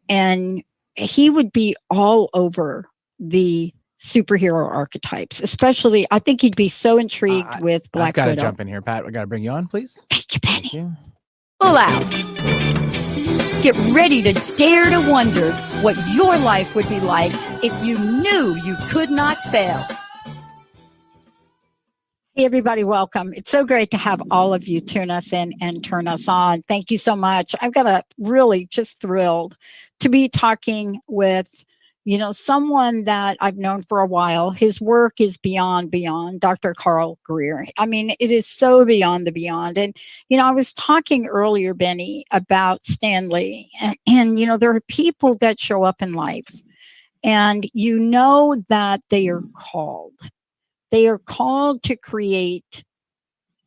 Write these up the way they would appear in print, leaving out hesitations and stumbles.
And he would be all over the superhero archetypes, especially, I think he'd be so intrigued with Black I've got to Widow. jump in here, Pat. We got to bring you on, please. Thank you, Penny. Thank you. Pull out. Get ready to dare to wonder what your life would be like if you knew you could not fail. Hey, everybody, welcome. It's so great to have all of you tune us in and turn us on. Thank you so much. I've got a really just thrilled to be talking with, someone that I've known for a while. His work is beyond, Dr. Carl Greer. I mean, it is so beyond the beyond. And, I was talking earlier, Benny, about Stanley. And there are people that show up in life and that they are called. They are called to create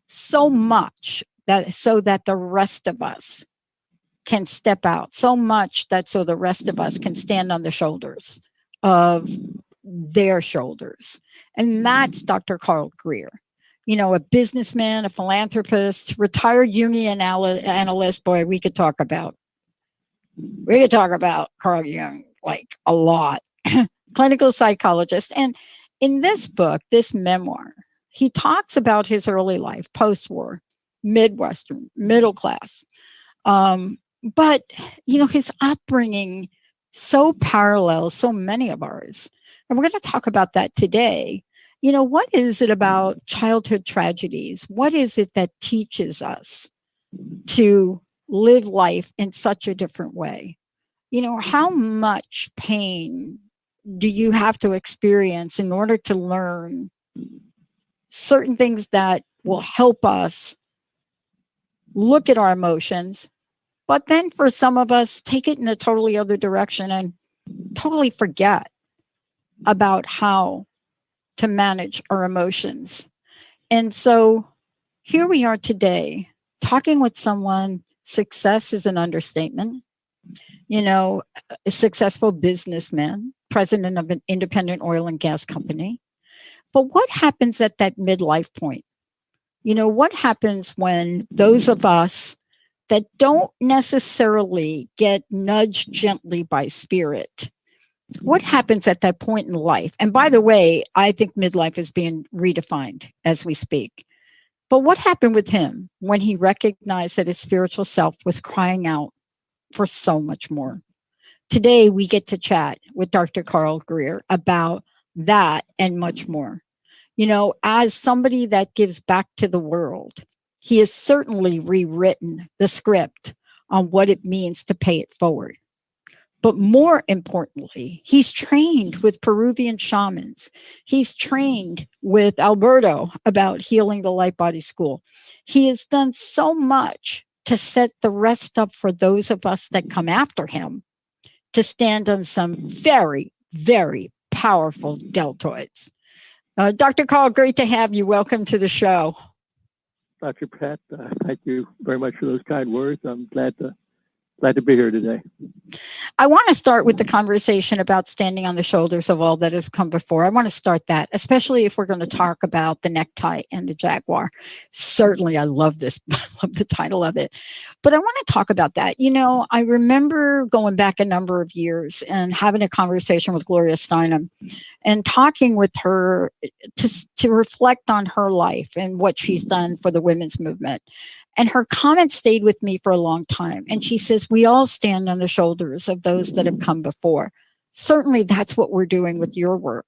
so much so that the rest of us can step out, so much that so the rest of us can stand on the shoulders of their shoulders. And that's Dr. Carl Greer, a businessman, a philanthropist, retired Jungian analyst. Boy, we could talk about Carl Jung like a lot. Clinical psychologist. And in this book, this memoir, he talks about his early life, post-war, Midwestern, middle class. But, his upbringing so parallels so many of ours. And we're going to talk about that today. What is it about childhood tragedies? What is it that teaches us to live life in such a different way? How much pain do you have to experience in order to learn certain things that will help us look at our emotions, but then for some of us, take it in a totally other direction and totally forget about how to manage our emotions. And so here we are today talking with someone. Success is an understatement. A successful businessman, president of an independent oil and gas company. But what happens at that midlife point? What happens when those of us that don't necessarily get nudged gently by spirit, what happens at that point in life? And by the way, I think midlife is being redefined as we speak. But what happened with him when he recognized that his spiritual self was crying out for so much more? Today, we get to chat with Dr. Carl Greer about that and much more. As somebody that gives back to the world, he has certainly rewritten the script on what it means to pay it forward. But more importantly, he's trained with Peruvian shamans. He's trained with Alberto about healing the light body school. He has done so much to set the rest up for those of us that come after him to stand on some very, very powerful deltoids. Dr. Carl, great to have you. Welcome to the show. Dr. Pat, thank you very much for those kind words. I'm glad to be here today. I want to start with the conversation about standing on the shoulders of all that has come before. I want to start that, especially if we're going to talk about the Necktie and the Jaguar. Certainly, I love this. I love the title of it. But I want to talk about that. I remember going back a number of years and having a conversation with Gloria Steinem and talking with her to reflect on her life and what she's done for the women's movement. And her comment stayed with me for a long time. And she says, we all stand on the shoulders of those that have come before. Certainly, that's what we're doing with your work.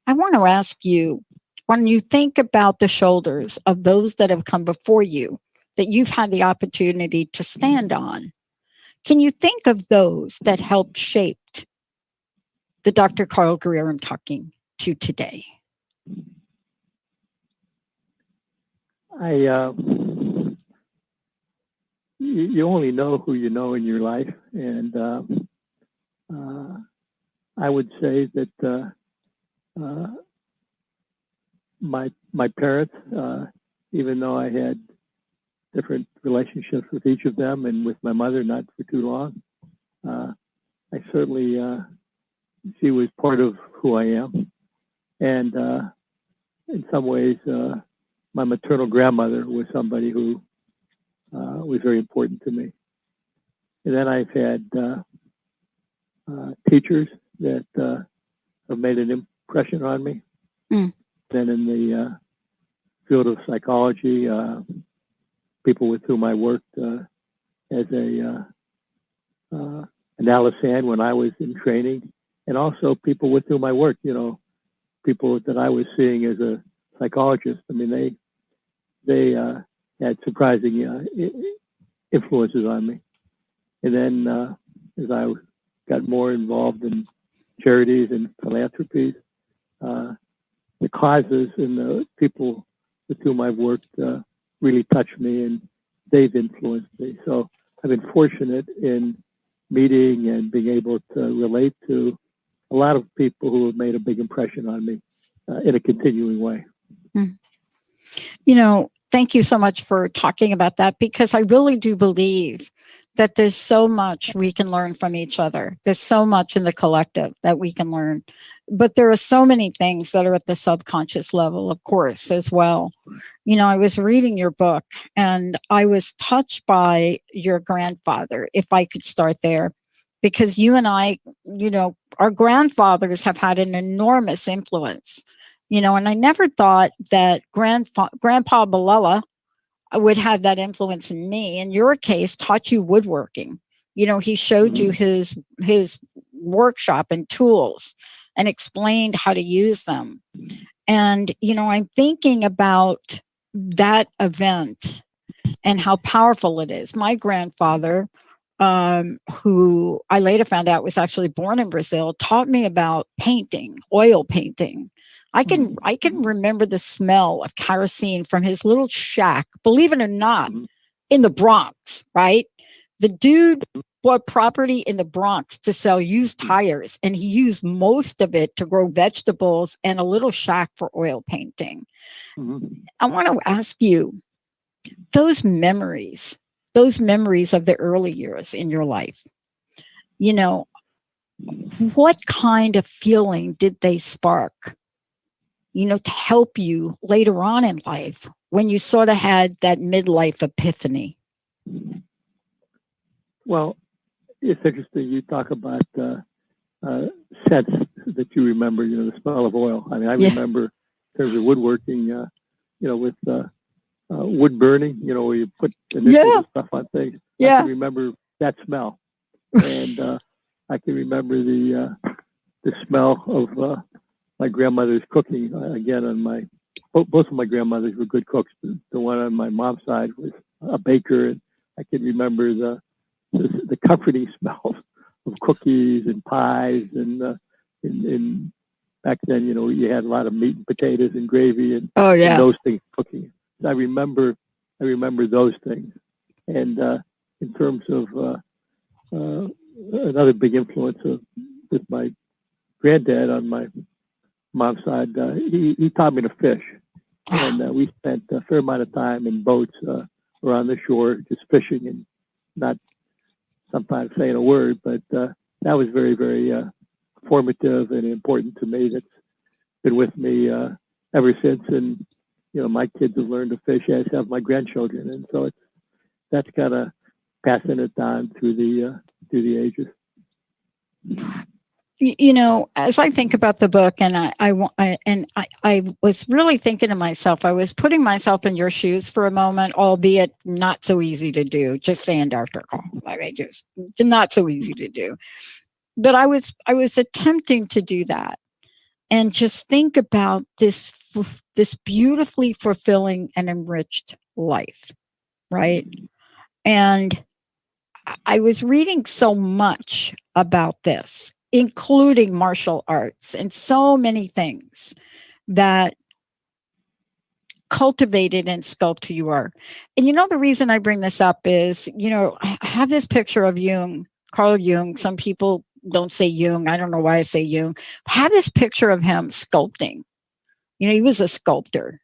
I want to ask you, when you think about the shoulders of those that have come before you, that you've had the opportunity to stand on, can you think of those that helped shape the Dr. Carl Greer I'm talking to today? You only know who you know in your life, and I would say that my parents, even though I had different relationships with each of them, and with my mother not for too long, I certainly she was part of who I am, and in some ways, my maternal grandmother was somebody who was very important to me. And then I've had teachers that have made an impression on me. Mm. Then in the field of psychology, people with whom I worked as an analyst when I was in training, and also people with whom I worked, people that I was seeing as a psychologist. I mean, they had surprising influences on me. And then as I got more involved in charities and philanthropies, the causes and the people with whom I've worked really touched me, and they've influenced me. So I've been fortunate in meeting and being able to relate to a lot of people who have made a big impression on me in a continuing way. Thank you so much for talking about that, because I really do believe that there's so much we can learn from each other. There's so much in the collective that we can learn, but there are so many things that are at the subconscious level, of course, as well. I was reading your book and I was touched by your grandfather, if I could start there, because you and I, our grandfathers have had an enormous influence, and I never thought that Grandpa Balella would have that influence in me. In your case, taught you woodworking. He showed you his workshop and tools and explained how to use them. And, I'm thinking about that event and how powerful it is. My grandfather, who I later found out was actually born in Brazil, taught me about painting, oil painting. I can remember the smell of kerosene from his little shack, believe it or not, in the Bronx, right? The dude bought property in the Bronx to sell used tires, and he used most of it to grow vegetables and a little shack for oil painting. I want to ask you, those memories of the early years in your life, what kind of feeling did they spark, to help you later on in life when you sort of had that midlife epiphany? Well, it's interesting you talk about scents that you remember, the smell of oil. I mean, I remember in terms of woodworking, with wood burning, where you put initials and stuff on things. I can remember that smell. And I can remember the smell of my grandmother's cooking. Again, on both of my grandmothers were good cooks. The one on my mom's side was a baker, and I can remember the comforting smells of cookies and pies. And back then, you had a lot of meat and potatoes and gravy and those things cooking. So I remember those things. And in terms of another big influence with my granddad on my mom's side, he taught me to fish. And we spent a fair amount of time in boats around the shore, just fishing and not sometimes saying a word. But that was very, very formative and important to me. That's been with me ever since. And, my kids have learned to fish, as have my grandchildren. And so that's kind of passing it down through the ages. As I think about the book, and I was really thinking to myself, I was putting myself in your shoes for a moment, albeit not so easy to do. Just saying, Dr. Carl, I mean, just not so easy to do. But I was attempting to do that, and just think about this beautifully fulfilling and enriched life, right? And I was reading so much about this, including martial arts and so many things that cultivated and sculpt who you are. And the reason I bring this up is, I have this picture of Jung, Carl Jung. Some people don't say Jung. I don't know why I say Jung. I have this picture of him sculpting. He was a sculptor.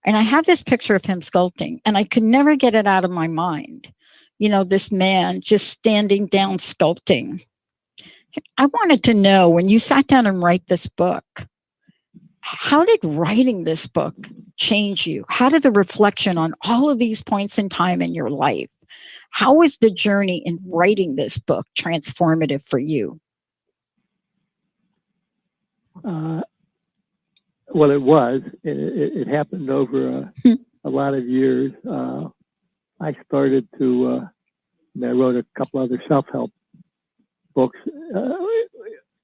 And I have this picture of him sculpting, and I could never get it out of my mind. This man just standing down sculpting. I wanted to know, when you sat down and write this book, how did writing this book change you? How did the reflection on all of these points in time in your life, how was the journey in writing this book transformative for you? Well, it was. It happened over a lot of years. I started to, I wrote a couple other self-help books,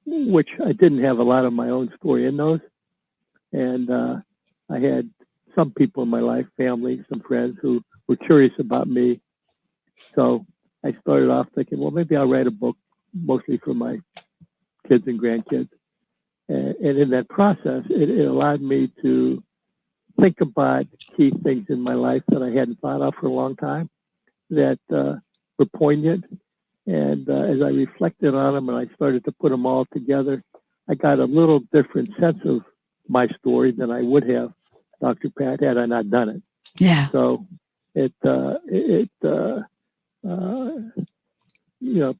which I didn't have a lot of my own story in those. And I had some people in my life, family, some friends who were curious about me. So I started off thinking, well, maybe I'll write a book mostly for my kids and grandkids. And in that process, it allowed me to think about key things in my life that I hadn't thought of for a long time that were poignant. And as I reflected on them and I started to put them all together, I got a little different sense of my story than I would have, Dr. Pat, had I not done it. Yeah. So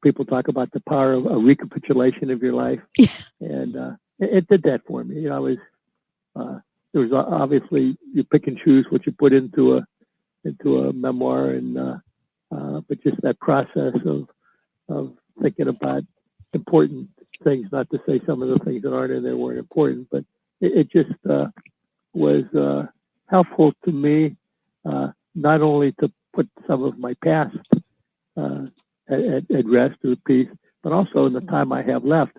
people talk about the power of a recapitulation of your life. Yeah. And it did that for me. I was, there was obviously, you pick and choose what you put into a memoir, and but just that process of thinking about important things, not to say some of the things that aren't in there weren't important, but it just was helpful to me, not only to put some of my past at rest or peace, but also in the time I have left.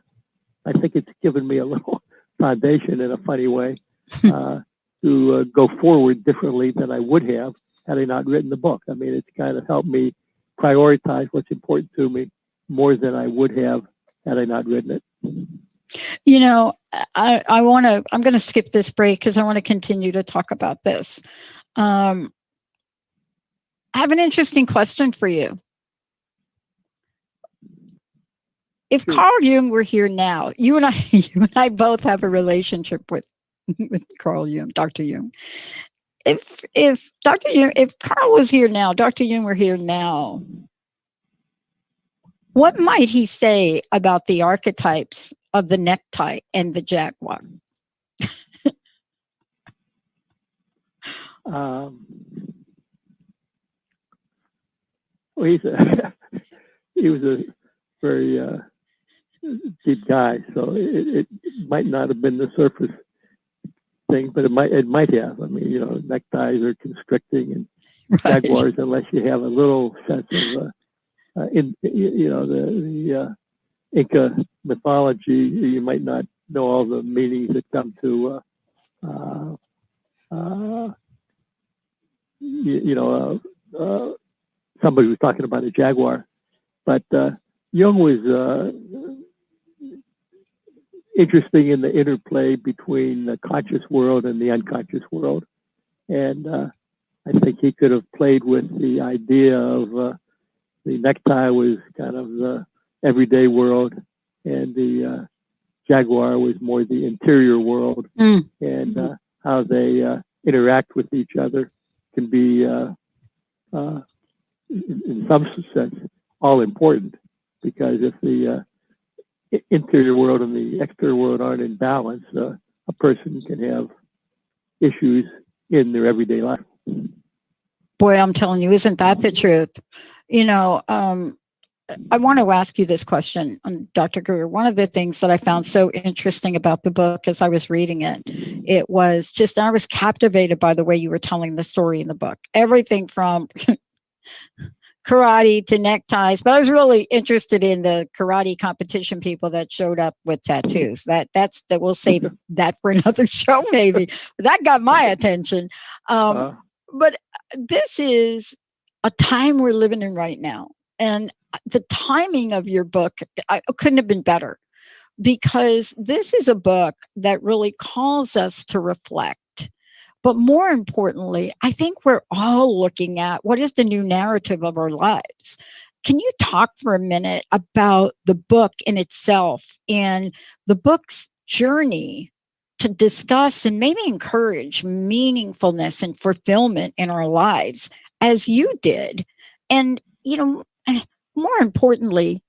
I think it's given me a little foundation in a funny way to go forward differently than I would have had I not written the book. I mean, it's kind of helped me prioritize what's important to me more than I would have had I not written it. I'm going to skip this break because I want to continue to talk about this. I have an interesting question for you. If Carl Jung were here now, you and I both have a relationship with Carl Jung, Dr. Jung. If Carl was here now, Dr. Jung were here now, what might he say about the archetypes of the necktie and the jaguar? Well, he was a very deep guy, so it might not have been the surface thing, but it might have. I mean, neckties are constricting, and Right. jaguars, unless you have a little sense of the Inca mythology, you might not know all the meanings that come to somebody was talking about a jaguar, but Jung was interesting in the interplay between the conscious world and the unconscious world, and I think he could have played with the idea of the necktie was kind of the everyday world, and the jaguar was more the interior world, and how they interact with each other can be, in some sense, all important, because if the interior world and the exterior world aren't in balance, a person can have issues in their everyday life. Boy, I'm telling you, isn't that the truth? I want to ask you this question, Dr. Greer. One of the things that I found so interesting about the book as I was reading it, I was captivated by the way you were telling the story in the book. Everything from karate to neckties, but I was really interested in the karate competition people that showed up with tattoos. That we'll save that for another show, maybe. But that got my attention. But this is a time we're living in right now, and the timing of your book couldn't have been better, because this is a book that really calls us to reflect. But more importantly, I think we're all looking at what is the new narrative of our lives. Can you talk for a minute about the book in itself and the book's journey to discuss and maybe encourage meaningfulness and fulfillment in our lives as you did? And, more importantly,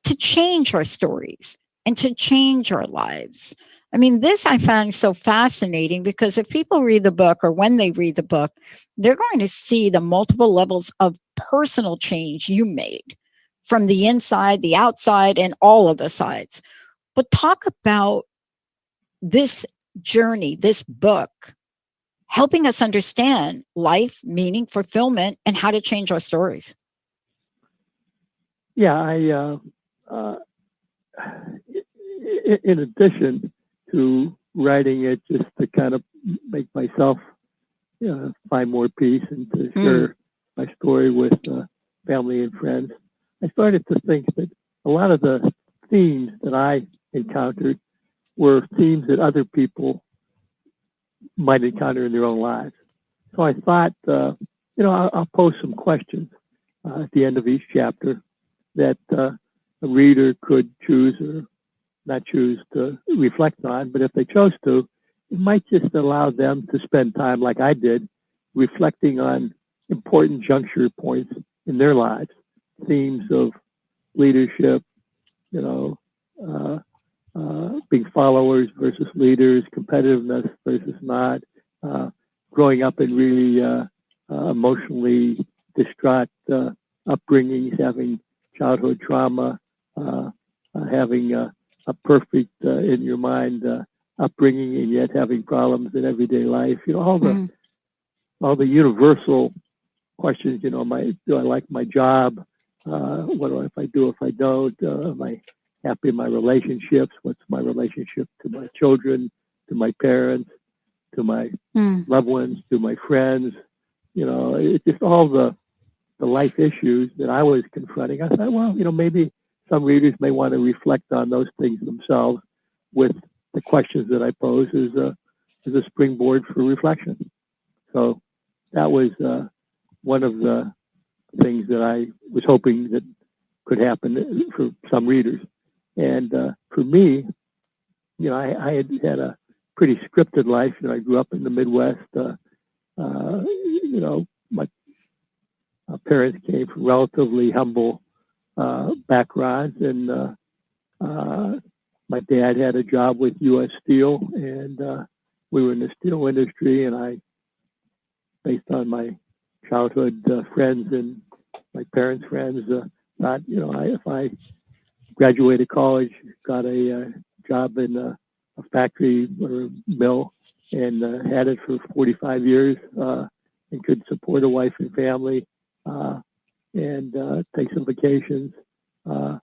to change our stories and to change our lives. I mean, this I find so fascinating, because if people read the book, or when they read the book, they're going to see the multiple levels of personal change you made from the inside, the outside, and all of the sides. But talk about this journey, this book, helping us understand life, meaning, fulfillment, and how to change our stories. Yeah, in addition to writing it just to kind of make myself find more peace and to share my story with family and friends, I started to think that a lot of the themes that I encountered were themes that other people might encounter in their own lives. So I thought, I'll pose some questions at the end of each chapter that a reader could choose or not choose to reflect on. But if they chose to, it might just allow them to spend time like I did, reflecting on important juncture points in their lives, themes of leadership, you know, being followers versus leaders, competitiveness versus not, growing up in really emotionally distraught upbringings, having childhood trauma, having a perfect, in your mind, upbringing, and yet having problems in everyday life. All the universal questions. Do I like my job? What do I do if I don't? Am I happy in my relationships? What's my relationship to my children, to my parents, to my loved ones, to my friends? It's just all the life issues that I was confronting. I thought, well, maybe some readers may want to reflect on those things themselves with the questions that I pose as a springboard for reflection. So that was one of the things that I was hoping that could happen for some readers. And for me, I had a pretty scripted life. I grew up in the Midwest. My parents came from relatively humble backgrounds, and my dad had a job with U.S. Steel, and we were in the steel industry. And I, based on my childhood friends and my parents' friends, thought, if I graduated college, got a job in a factory or a mill, and had it for 45 years, and could support a wife and family, and take some vacations, go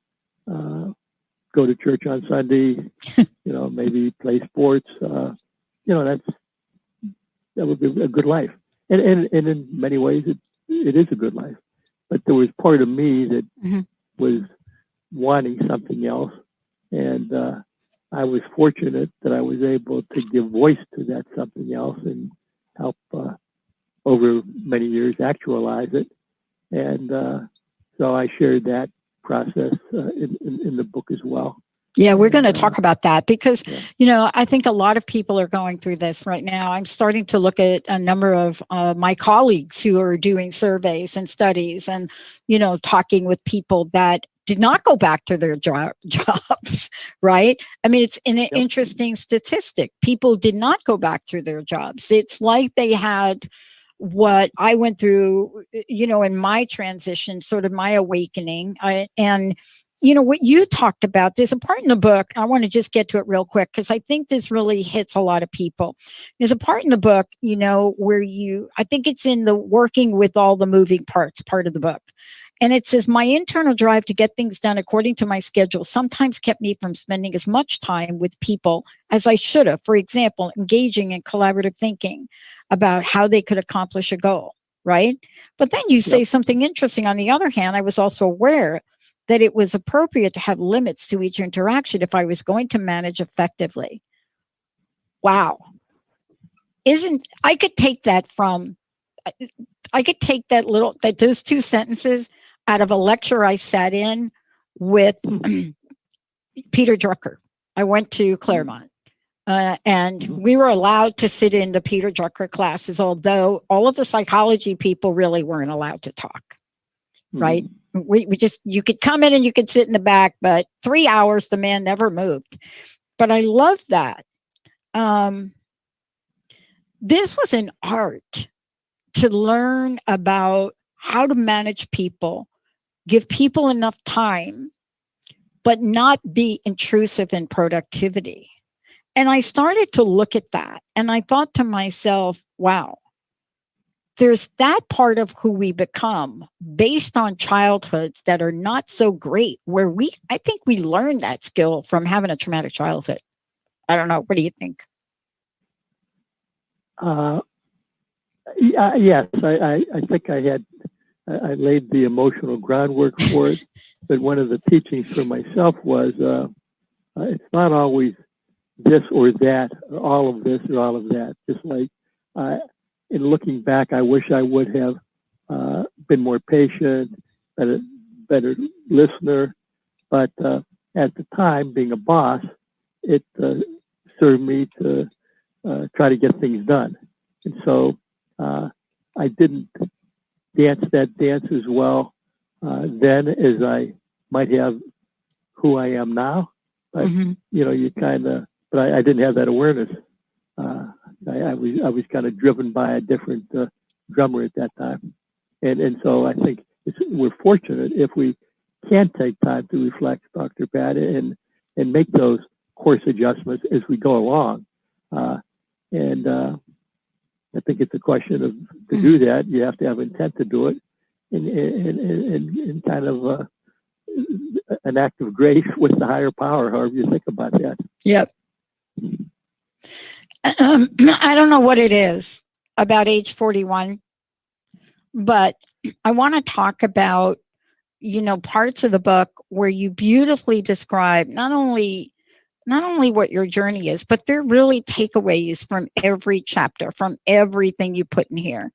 to church on Sunday, maybe play sports. That would be a good life. And in many ways, it is a good life. But there was part of me that was wanting something else. And I was fortunate that I was able to give voice to that something else and help over many years actualize it. And so I shared that process in the book as well. Yeah, we're going to talk about that because, I think a lot of people are going through this right now. I'm starting to look at a number of my colleagues who are doing surveys and studies and, talking with people that did not go back to their jobs, right? I mean, it's an interesting statistic. People did not go back to their jobs. It's like they had what I went through, in my transition, sort of my awakening. What you talked about, there's a part in the book, I want to just get to it real quick because I think this really hits a lot of people. There's a part in the book, where I think it's in the working with all the moving parts part of the book. And it says, my internal drive to get things done according to my schedule sometimes kept me from spending as much time with people as I should have. For example, engaging in collaborative thinking about how they could accomplish a goal, right? But then you say something interesting. On the other hand, I was also aware that it was appropriate to have limits to each interaction if I was going to manage effectively. Wow. I could take that those two sentences out of a lecture I sat in with Peter Drucker. I went to Claremont. And we were allowed to sit in the Peter Drucker classes, although all of the psychology people really weren't allowed to talk, right? You could come in and you could sit in the back, but 3 hours, the man never moved. But I love that. This was an art to learn about how to manage people, give people enough time, but not be intrusive in productivity. And I started to look at that and I thought to myself, wow, there's that part of who we become based on childhoods that are not so great, where I think we learned that skill from having a traumatic childhood. I don't know. What do you think? Yes, I think I laid the emotional groundwork for it. But one of the teachings for myself was it's not always this or that, or all of this or all of that. Just like in looking back, I wish I would have been more patient, better listener. But at the time, being a boss, it served me to try to get things done. And so I didn't dance that dance as well then as I might have who I am now. But you kind of, but I didn't have that awareness. I was kind of driven by a different drummer at that time, and so I think we're fortunate if we can take time to reflect, Dr. Pat, and make those course adjustments as we go along. And I think it's a question of to do that, you have to have intent to do it, and kind of an act of grace with the higher power, however you think about that. Yep. I don't know what it is about age 41, but I want to talk about, parts of the book where you beautifully describe not only what your journey is, but they're really takeaways from every chapter, from everything you put in here.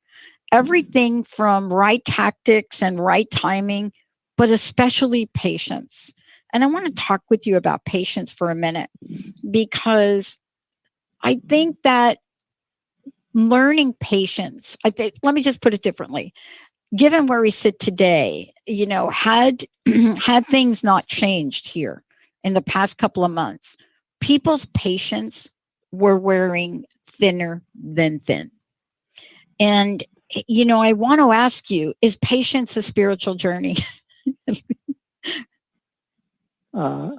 Everything from right tactics and right timing, but especially patience. And I want to talk with you about patience for a minute, because I think that learning patience, let me just put it differently. Given where we sit today, had things not changed here in the past couple of months, people's patience were wearing thinner than thin. And, I want to ask you, is patience a spiritual journey? I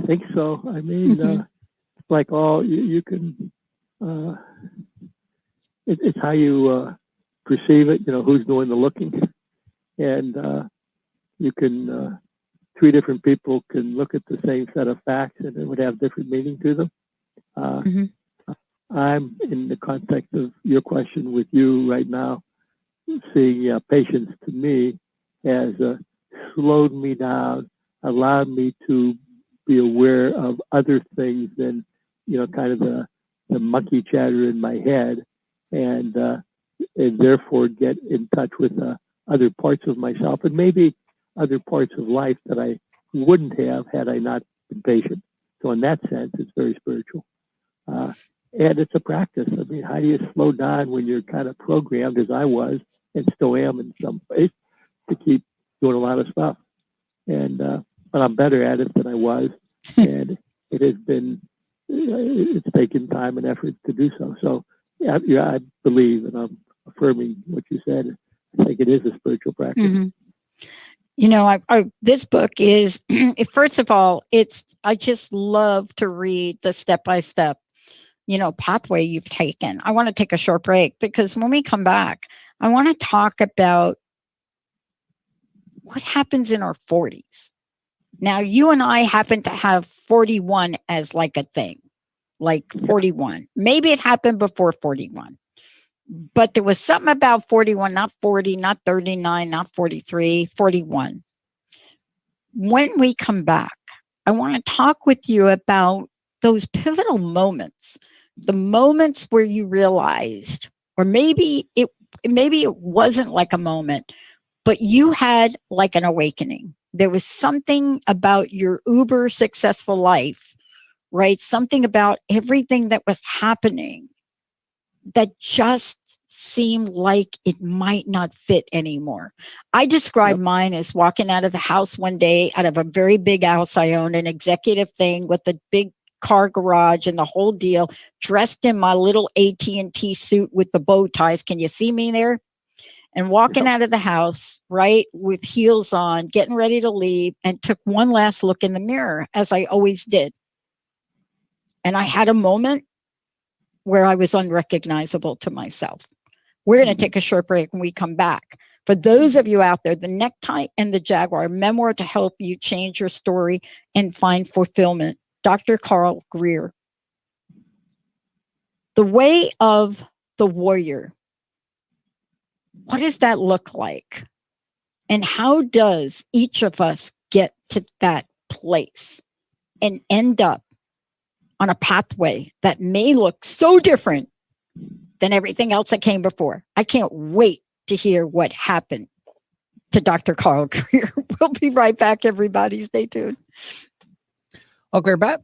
think so. I mean, like all, you can, it's how you perceive it, who's doing the looking. And you can, three different people can look at the same set of facts and it would have different meaning to them. I'm in the context of your question with you right now, seeing patience to me has slowed me down, allowed me to be aware of other things than, kind of the monkey chatter in my head, and therefore get in touch with other parts of myself and maybe other parts of life that I wouldn't have had I not been patient. So in that sense, it's very spiritual. And it's a practice. I mean, how do you slow down when you're kind of programmed, as I was and still am in some ways, to keep doing a lot of stuff? And but I'm better at it than I was, and it has been, it's taken time and effort to do so. So yeah, I believe, and I'm affirming what you said. I think it is a spiritual practice. This book is, first of all, I just love to read the step-by-step, pathway you've taken. I want to take a short break, because when we come back, I want to talk about what happens in our 40s. Now, you and I happen to have 41 as like a thing, like 41. Maybe it happened before 41. But there was something about 41, not 40, not 39, not 43, 41. When we come back, I want to talk with you about those pivotal moments, the moments where you realized, or maybe it wasn't like a moment, but you had like an awakening. There was something about your uber successful life, right? Something about everything that was happening that just seemed like it might not fit anymore. I describe mine as walking out of the house one day, out of a very big house I owned, an executive thing with a big car garage and the whole deal, dressed in my little AT&T suit with the bow ties. Can you see me there? And walking out of the house, right, with heels on, getting ready to leave, and took one last look in the mirror, as I always did. And I had a moment where I was unrecognizable to myself. We're going to take a short break when we come back. For those of you out there, the Necktie and the Jaguar, memoir to help you change your story and find fulfillment. Dr. Carl Greer. The way of the warrior. What does that look like? And how does each of us get to that place and end up on a pathway that may look so different than everything else that came before? I can't wait to hear what happened to Dr. Carl Greer. We'll be right back, everybody. Stay tuned. Okay, we're back.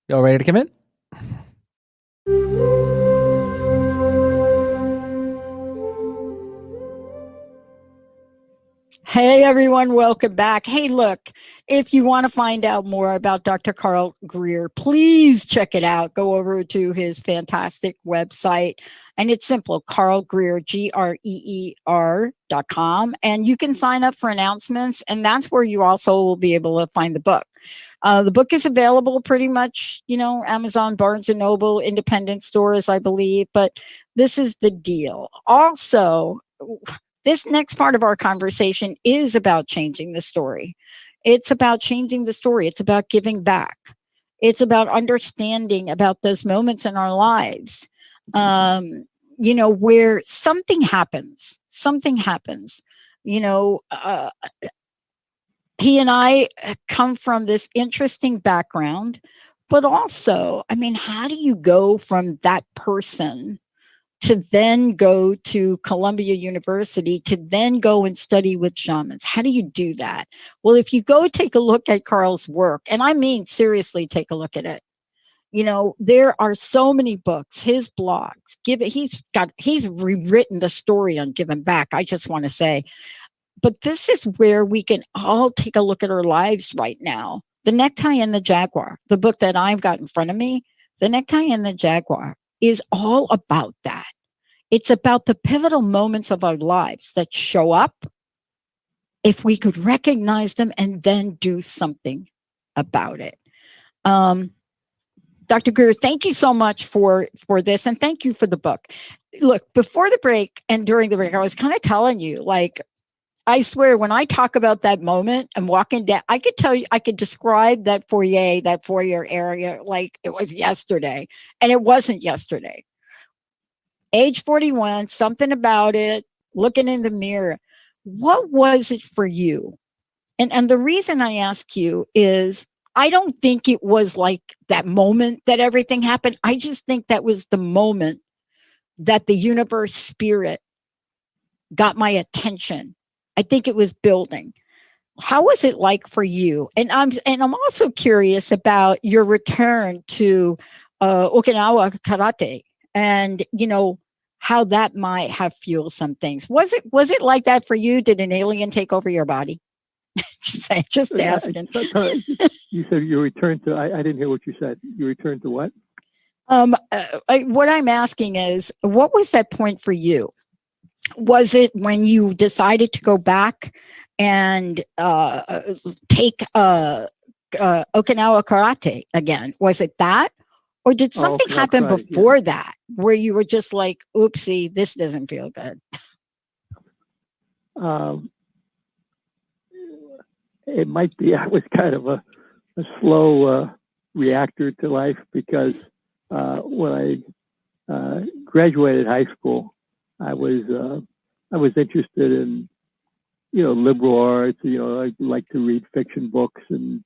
Y'all ready to come in? Hey everyone, welcome back. Hey, look, if you want to find out more about Dr. Carl Greer, please check it out. Go over to his fantastic website. And it's simple, Carl Greer, GREER.com. And you can sign up for announcements. And that's where you also will be able to find the book. The book is available pretty much, Amazon, Barnes and Noble, independent stores, I believe. But this is the deal. Also, this next part of our conversation is about changing the story. It's about changing the story. It's about giving back. It's about understanding about those moments in our lives, where something happens. He and I come from this interesting background, but also, how do you go from that person to then go to Columbia University, to then go and study with shamans? How do you do that? Well, if you go take a look at Carl's work, and I mean seriously take a look at it, there are so many books, his blogs, he's rewritten the story on giving back, I just want to say. But this is where we can all take a look at our lives right now. The Necktie and the Jaguar, the book that I've got in front of me, The Necktie and the Jaguar, is all about that. It's about the pivotal moments of our lives that show up, if we could recognize them and then do something about it. Dr. Greer, thank you so much for this, and thank you for the book. Look, before the break and during the break, I was kind of telling you, like, I swear, when I talk about that moment and walking down, I could tell you, I could describe that foyer area like it was yesterday, and it wasn't yesterday. Age 41, something about it, looking in the mirror. What was it for you? And the reason I ask you is, I don't think it was like that moment that everything happened. I just think that was the moment that the universe spirit got my attention. I think it was building. How was it like for you? And I'm also curious about your return to Okinawa karate, and how that might have fueled some things. Was it like that for you? Did an alien take over your body? just asking. You said you returned to. I didn't hear what you said. You returned to what? What I'm asking is, what was that point for you? Was it when you decided to go back and take Okinawa karate again? Was it that? Or did something happen before that where you were just like, oopsie, this doesn't feel good? It might be. I was kind of a slow reactor to life, because when I graduated high school, I was interested in liberal arts. I like to read fiction books and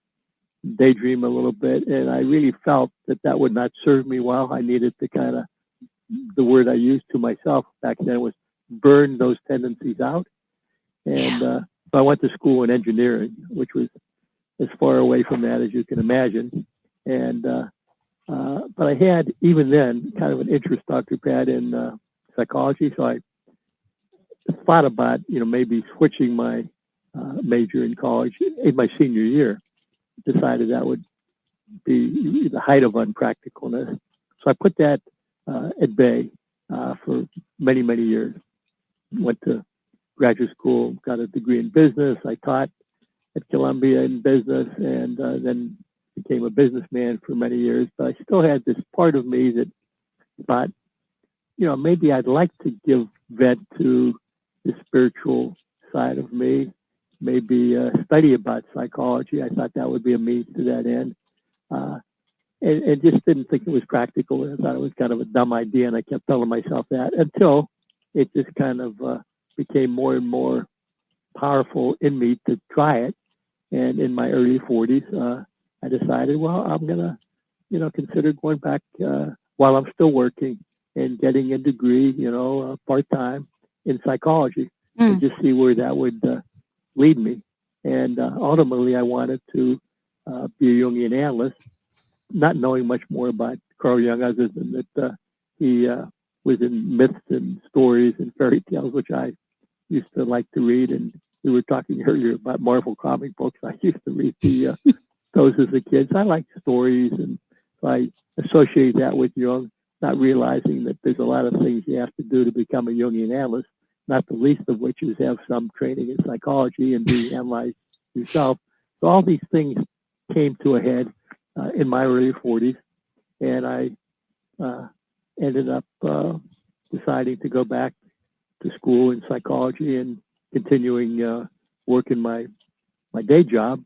daydream a little bit, and I really felt that would not serve me well. I needed to kind of, the word I used to myself back then was burn those tendencies out. And so I went to school in engineering, which was as far away from that as you can imagine. And but I had, even then, kind of an interest, Dr. Pat, in psychology. So I thought about maybe switching my major in college in my senior year. Decided that would be the height of unpracticalness. So I put that at bay for many, many years. Went to graduate school, got a degree in business. I taught at Columbia in business, and then became a businessman for many years. But I still had this part of me that thought, maybe I'd like to give vent to the spiritual side of me, maybe study about psychology. I thought that would be a means to that end. And just didn't think it was practical. I thought it was kind of a dumb idea, and I kept telling myself that until it just kind of became more and more powerful in me to try it. And in my early 40s, I decided, well, I'm going to, consider going back while I'm still working and getting a degree, part-time in psychology, and just see where that would lead me. And ultimately, I wanted to be a Jungian analyst, not knowing much more about Carl Jung other than that he was in myths and stories and fairy tales, which I used to like to read. And we were talking earlier about Marvel comic books. I used to read those as a kid. So I like stories, and so I associate that with Jung, not realizing that there's a lot of things you have to do to become a Jungian analyst, not the least of which is have some training in psychology and be analyzed yourself. So all these things came to a head in my early 40s, and I ended up deciding to go back to school in psychology and continuing work in my day job,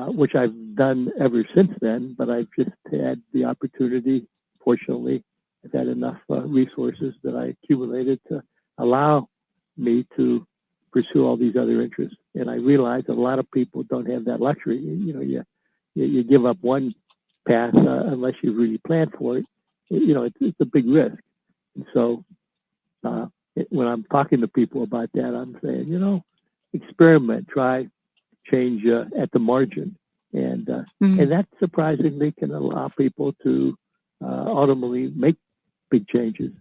which I've done ever since then. But I've just had the opportunity, fortunately, I've had enough resources that I accumulated to allow me to pursue all these other interests. And I realize that a lot of people don't have that luxury. You give up one path unless you really plan for it. It's a big risk. And so when I'm talking to people about that, I'm saying, experiment, try, change at the margin. And and that surprisingly can allow people to ultimately make big changes.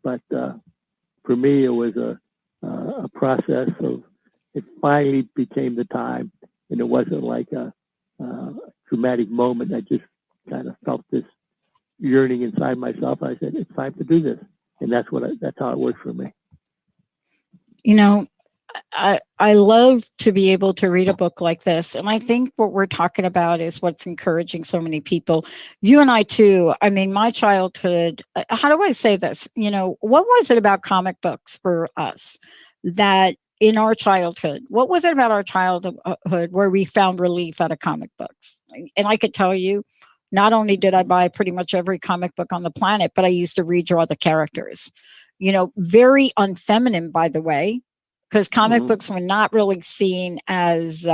But for me, it was a process of, it finally became the time, and it wasn't like a dramatic moment. I just kind of felt this yearning inside myself. I said, it's time to do this. And that's how it worked for me. I love to be able to read a book like this. And I think what we're talking about is what's encouraging so many people. You and I too. I mean, my childhood, how do I say this? What was it about comic books for us that in our childhood, what was it about our childhood where we found relief out of comic books? And I could tell you, not only did I buy pretty much every comic book on the planet, but I used to redraw the characters, very unfeminine, by the way, because comic books were not really seen as,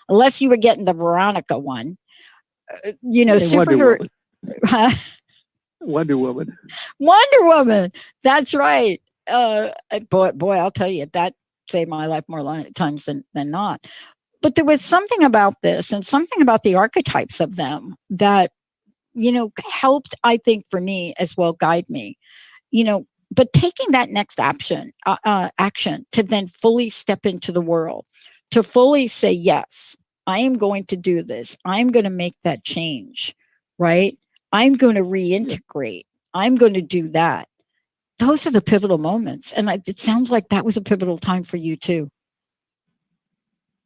unless you were getting the Veronica one, superhero. Wonder Woman. Wonder Woman. That's right. Boy, I'll tell you, that saved my life more times than not. But there was something about this and something about the archetypes of them that, helped, I think, for me as well, guide me, but taking that next action to then fully step into the world, to fully say, yes, I am going to do this. I'm going to make that change, right? I'm going to reintegrate. I'm going to do that. Those are the pivotal moments. And it sounds like that was a pivotal time for you too.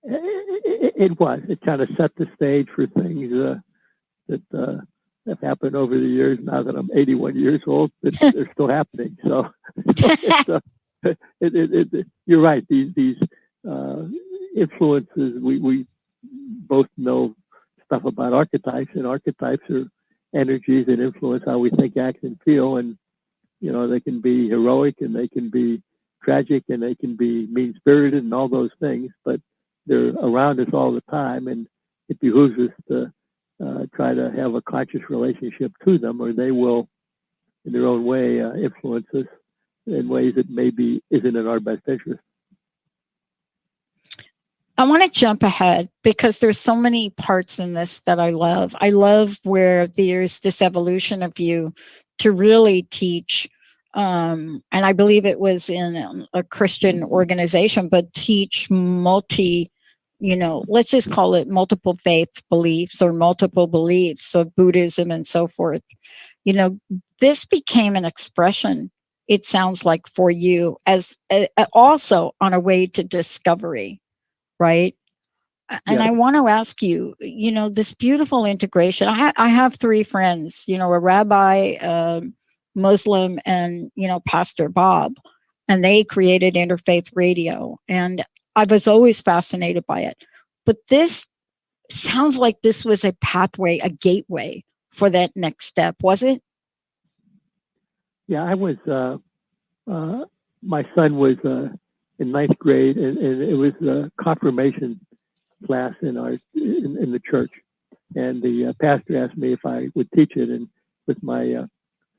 It was. It kind of set the stage for things that have happened over the years. Now that I'm 81 years old, they're still happening. So you're right. These influences, we both know stuff about archetypes, and archetypes are energies that influence how we think, act, and feel. And they can be heroic, and they can be tragic, and they can be mean-spirited, and all those things. But they're around us all the time, and it behooves us to try to have a conscious relationship to them, or they will, in their own way, influence us in ways that maybe isn't in our best interest. I want to jump ahead because there's so many parts in this that I love. I love where there's this evolution of you to really teach, and I believe it was in a Christian organization, but teach let's just call it multiple faith beliefs or multiple beliefs of Buddhism and so forth. This became an expression, it sounds like, for you as also on a way to discovery, right? And I want to ask you, this beautiful integration. I have three friends, a rabbi, Muslim, and, Pastor Bob, and they created Interfaith Radio. And I was always fascinated by it. But this sounds like this was a pathway, a gateway for that next step, was it? Yeah, I was, my son was in ninth grade, and it was a confirmation class in the church. And the pastor asked me if I would teach it. And with my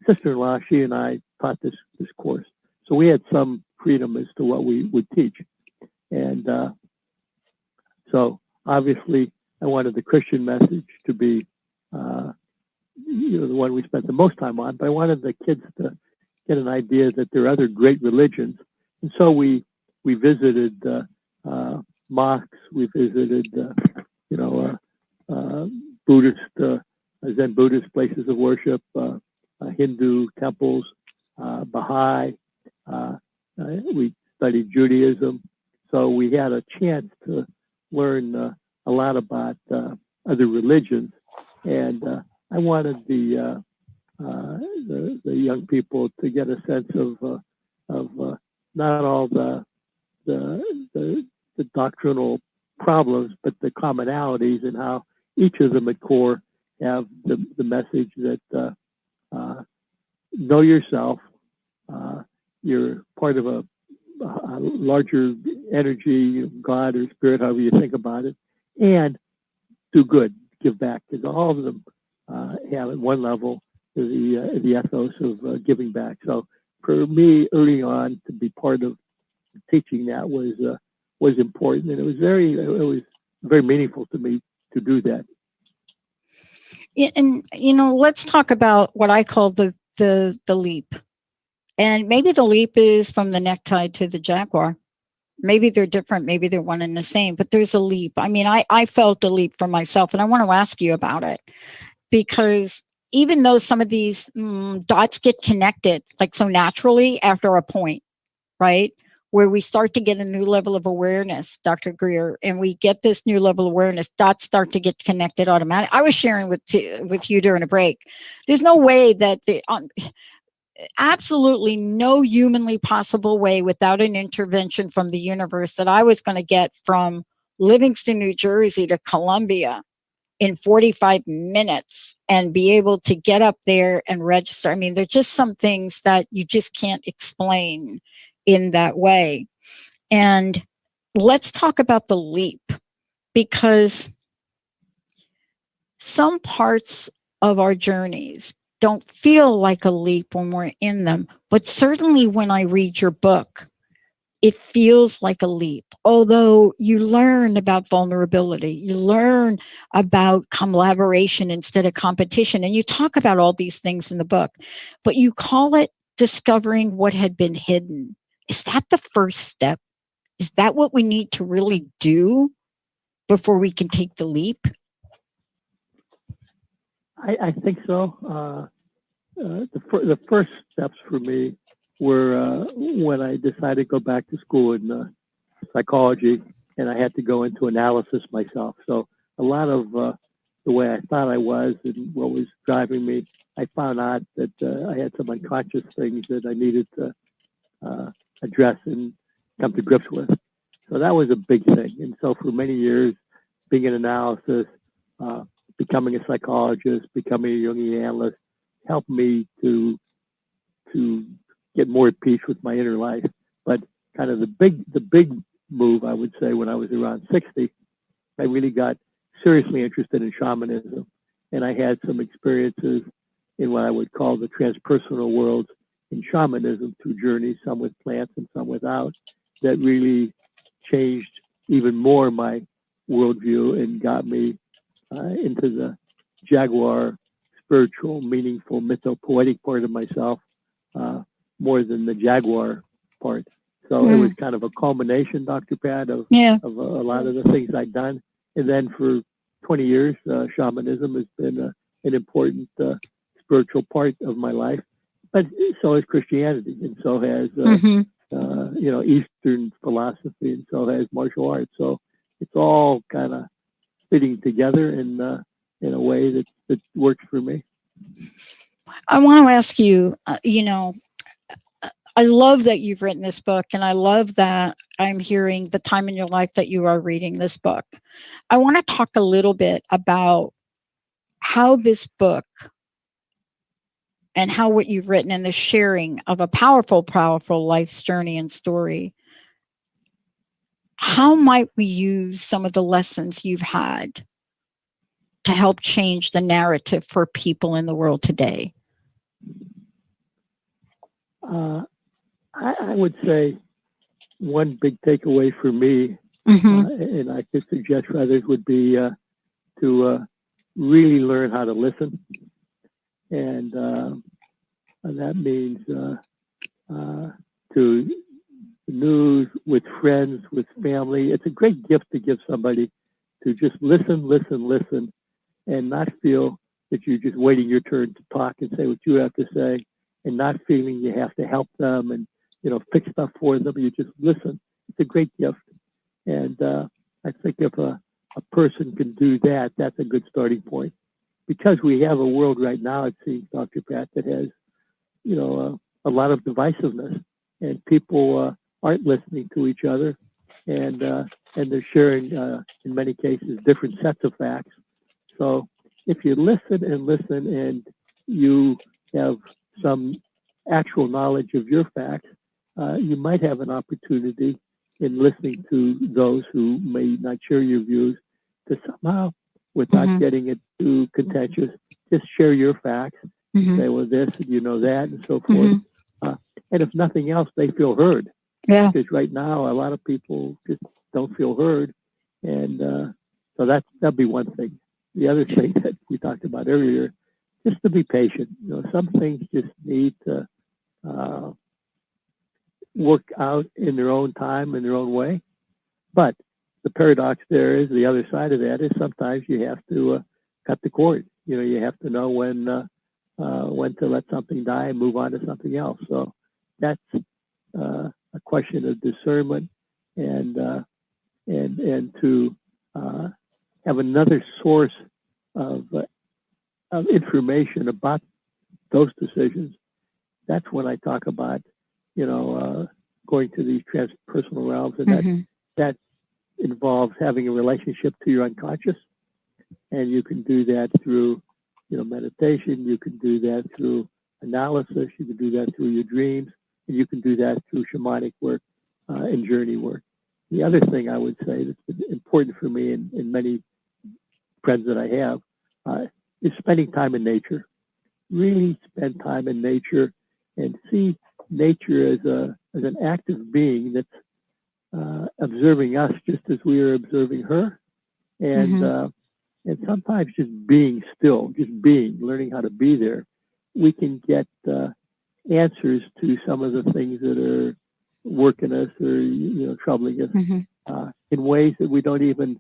sister-in-law, she and I taught this course. So we had some freedom as to what we would teach. And so obviously I wanted the Christian message to be the one we spent the most time on, but I wanted the kids to get an idea that there are other great religions. And so we visited mosques. We visited, Buddhist, Zen Buddhist places of worship, Hindu temples, Baha'i. We studied Judaism. So we had a chance to learn a lot about other religions. And I wanted the young people to get a sense of not all the doctrinal problems, but the commonalities, and how each of them at core have the message that know yourself. You're part of a larger energy, God or spirit, however you think about it, and do good, give back, because all of them have at one level the ethos of giving back. So for me, early on, to be part of teaching that was important, and it was very meaningful to me to do that. And let's talk about what I call the leap. And maybe the leap is from the necktie to the Jaguar. Maybe they're different, maybe they're one and the same, but there's a leap. I mean, I felt a leap for myself, and I want to ask you about it, because even though some of these dots get connected like so naturally after a point, right, where we start to get a new level of awareness, Dr. Greer, and we get this new level of awareness, dots start to get connected automatically. I was sharing with you during a break. There's no way that absolutely no humanly possible way without an intervention from the universe that I was going to get from Livingston, New Jersey to Columbia in 45 minutes and be able to get up there and register. I mean, there's just some things that you just can't explain in that way. And let's talk about the leap, because some parts of our journeys don't feel like a leap when we're in them, but certainly when I read your book, it feels like a leap. Although you learn about vulnerability, you learn about collaboration instead of competition, and you talk about all these things in the book, but you call it discovering what had been hidden. Is that the first step? Is that what we need to really do before we can take the leap? I think so. The first steps for me were when I decided to go back to school in psychology, and I had to go into analysis myself. So a lot of the way I thought I was and what was driving me, I found out that I had some unconscious things that I needed to address and come to grips with. So that was a big thing. And so for many years, being in analysis, becoming a psychologist, becoming a Jungian analyst, helped me to get more at peace with my inner life. But kind of the big move, I would say, when I was around 60, I really got seriously interested in shamanism, and I had some experiences in what I would call the transpersonal worlds in shamanism through journeys, some with plants and some without, that really changed even more my worldview and got me into the Jaguar, spiritual, meaningful, mytho-poetic part of myself, more than the Jaguar part. So it was kind of a culmination, Dr. Pat, of a lot of the things I'd done. And then for 20 years, shamanism has been an important spiritual part of my life. But so has Christianity, and so has Eastern philosophy, and so has martial arts. So it's all kind of fitting together in a way that works for me. I want to ask you, I love that you've written this book, and I love that I'm hearing the time in your life that you are reading this book. I want to talk a little bit about how this book and how what you've written and the sharing of a powerful, powerful life's journey and story, how might we use some of the lessons you've had to help change the narrative for people in the world today? I would say one big takeaway for me, and I could suggest for others, would be to really learn how to listen. And that means to the news, with friends, with family. It's a great gift to give somebody to just listen, and not feel that you're just waiting your turn to talk and say what you have to say, and not feeling you have to help them and, fix stuff for them. You just listen. It's a great gift. And I think if a person can do that, that's a good starting point. Because we have a world right now, it seems, Dr. Pat, that has, a lot of divisiveness, and people aren't listening to each other, and they're sharing, in many cases, different sets of facts. So if you listen and you have some actual knowledge of your facts, you might have an opportunity in listening to those who may not share your views to somehow, without getting it too contentious, just share your facts, say, well, this, and that, and so forth. And if nothing else, they feel heard. Yeah. Because right now, a lot of people just don't feel heard. And so that'd be one thing. The other thing that we talked about earlier, just to be patient. Some things just need to work out in their own time, in their own way. But the paradox there is, the other side of that is, sometimes you have to cut the cord. You have to know when to let something die and move on to something else. So that's a question of discernment, and to have another source of information about those decisions. That's when I talk about, going to these transpersonal realms, and that involves having a relationship to your unconscious. And you can do that through, meditation. You can do that through analysis. You can do that through your dreams, and you can do that through shamanic work and journey work. The other thing I would say that's been important for me and many friends that I have is spending time in nature. Really spend time in nature and see nature as an active being that's observing us just as we are observing her, and sometimes just being still, just being, learning how to be there. We can get answers to some of the things that are working us or troubling us in ways that we don't even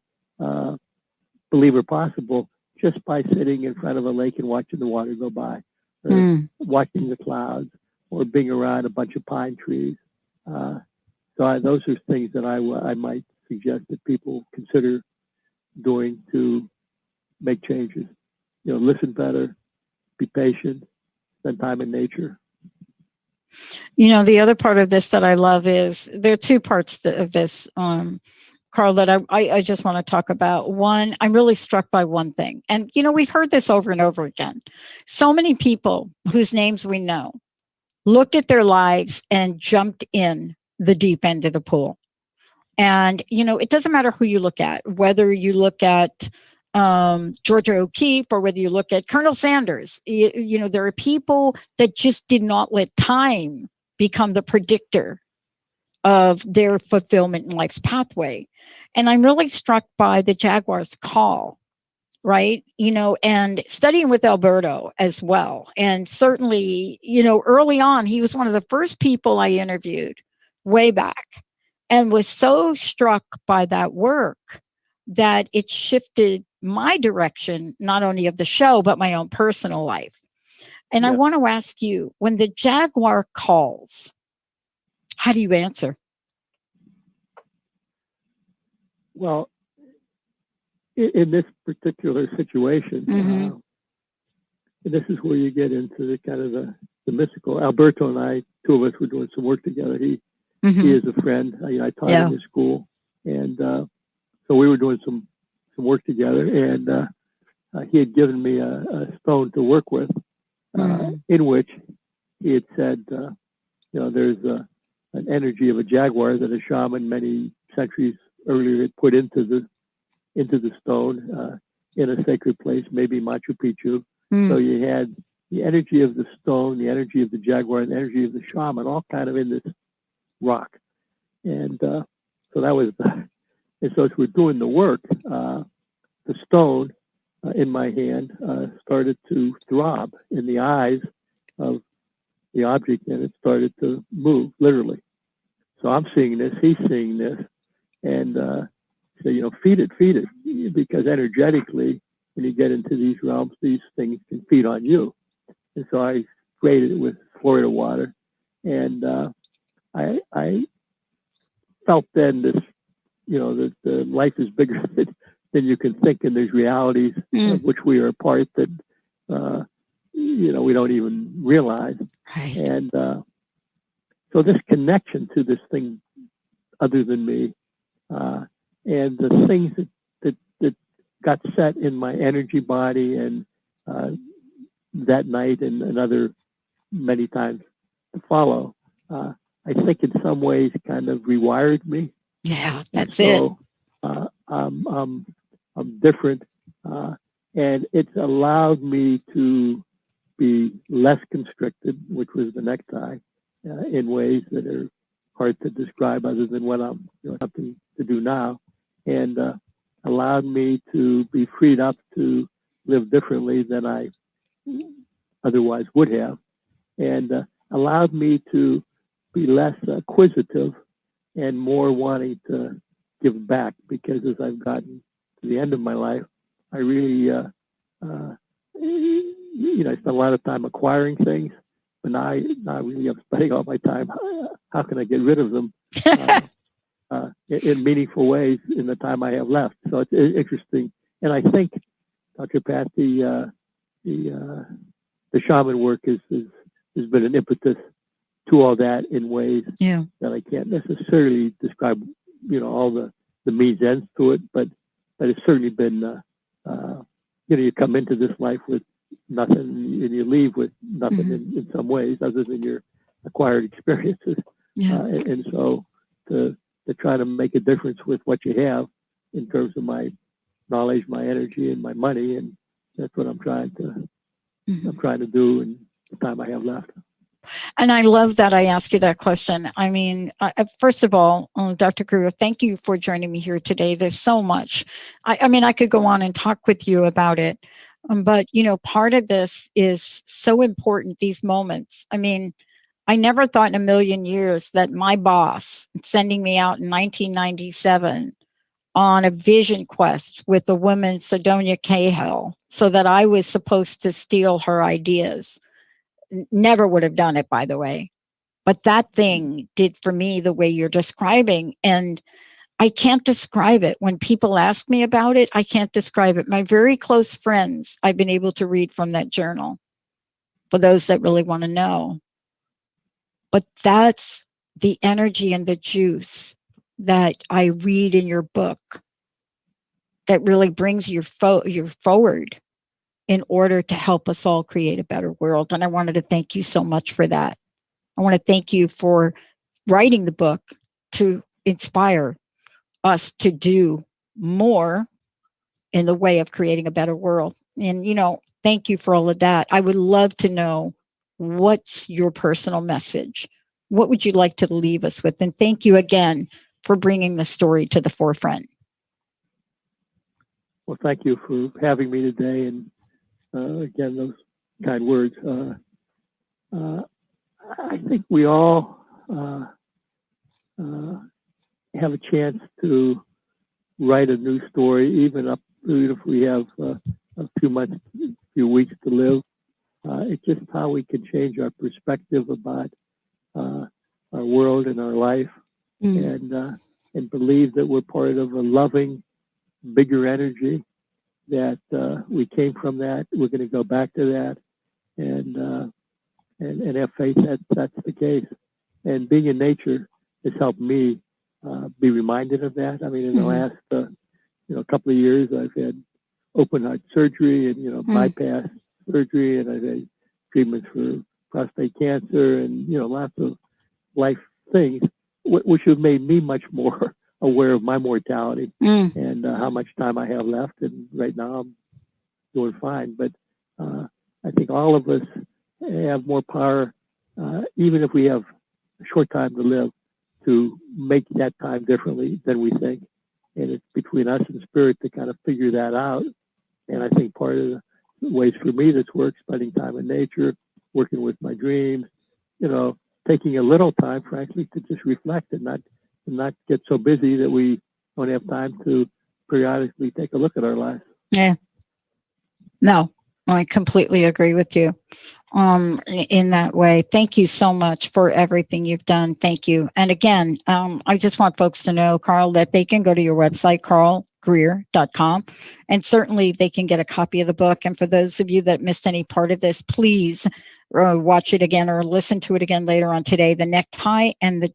believe are possible, just by sitting in front of a lake and watching the water go by, or watching the clouds, or being around a bunch of pine trees. So those are things that I might suggest that people consider doing to make changes. Listen better, be patient, spend time in nature. The other part of this that I love is, there are two parts of this, Carl, that I just want to talk about. One, I'm really struck by one thing. And, we've heard this over and over again. So many people whose names we know looked at their lives and jumped in the deep end of the pool. And, it doesn't matter who you look at, whether you look at Georgia O'Keeffe or whether you look at Colonel Sanders. There are people that just did not let time become the predictor of their fulfillment in life's pathway. And I'm really struck by the Jaguar's call, right? And studying with Alberto as well. And certainly, early on, he was one of the first people I interviewed way back, and was so struck by that work that it shifted my direction, not only of the show, but my own personal life. And I want to ask you, when the Jaguar calls, how do you answer? Well, in this particular situation, and this is where you get into the kind of the mystical. Alberto and I, two of us, were doing some work together. He is a friend. I taught in his school, and so we were doing some work together. And he had given me a stone to work with, in which he had said, there's an energy of a jaguar that a shaman many centuries earlier had put into the stone in a sacred place, maybe Machu Picchu. So you had the energy of the stone, the energy of the jaguar, and the energy of the shaman, all kind of in this rock. And so that was, and so as we're doing the work, the stone in my hand started to throb in the eyes of the object, and it started to move, literally. So I'm seeing this, he's seeing this, and so feed it, because energetically, when you get into these realms, these things can feed on you. And so I sprayed it with Florida water, and I felt then this, that the life is bigger than you can think, and there's realities of which we are a part that we don't even realize. Right. And so this connection to this thing other than me, and the things that got set in my energy body, and that night and another many times to follow, I think in some ways kind of rewired me. Yeah, that's so, I'm different, and it's allowed me to be less constricted, which was the necktie, in ways that are hard to describe other than what I'm something to do now, and allowed me to be freed up to live differently than I otherwise would have, and allowed me to be less acquisitive and more wanting to give back, because as I've gotten to the end of my life, I really, I spent a lot of time acquiring things, but now really I'm spending all my time, how can I get rid of them in meaningful ways in the time I have left? So it's interesting. And I think, Dr. Pat, the shaman work has been an impetus to all that in ways that I can't necessarily describe, all the means ends to it, but it's certainly been, you come into this life with nothing and you leave with nothing in some ways other than your acquired experiences. And so to try to make a difference with what you have in terms of my knowledge, my energy, and my money, and that's what I'm trying to do in the time I have left. And I love that I asked you that question. I mean, first of all, Dr. Greer, thank you for joining me here today. There's so much. I mean, I could go on and talk with you about it. But, part of this is so important, these moments. I mean, I never thought in a million years that my boss sending me out in 1997 on a vision quest with the woman, Sidonia Cahill, so that I was supposed to steal her ideas. Never would have done it, by the way. But that thing did for me the way you're describing. And I can't describe it. When people ask me about it, I can't describe it. My very close friends, I've been able to read from that journal for those that really want to know. But that's the energy and the juice that I read in your book that really brings you forward in order to help us all create a better world. And I wanted to thank you so much for that. I want to thank you for writing the book to inspire us to do more in the way of creating a better world. And, thank you for all of that. I would love to know, what's your personal message? What would you like to leave us with? And thank you again for bringing the story to the forefront. Well, thank you for having me today. And again, those kind words. I think we all have a chance to write a new story, even if we have a few weeks to live. It's just how we can change our perspective about our world and our life, and believe that we're part of a loving, bigger energy, that we came from that. We're going to go back to that, and have faith that that's the case. And being in nature has helped me be reminded of that. I mean, in the last couple of years, I've had open heart surgery and bypass surgery, and I've had treatments for prostate cancer, and lots of life things, which have made me much more aware of my mortality and how much time I have left. And right now, I'm doing fine. But I think all of us have more power, even if we have a short time to live, to make that time differently than we think. And it's between us and spirit to kind of figure that out. And I think part of the ways for me that's worked, spending time in nature, working with my dreams, taking a little time, frankly, to just reflect and not get so busy that we don't have time to periodically take a look at our lives. Yeah. No, I completely agree with you in that way. Thank you so much for everything you've done. Thank you. And again, I just want folks to know, Carl, that they can go to your website, carlgreer.com, and certainly they can get a copy of the book. And for those of you that missed any part of this, please watch it again or listen to it again later on today. The Necktie and the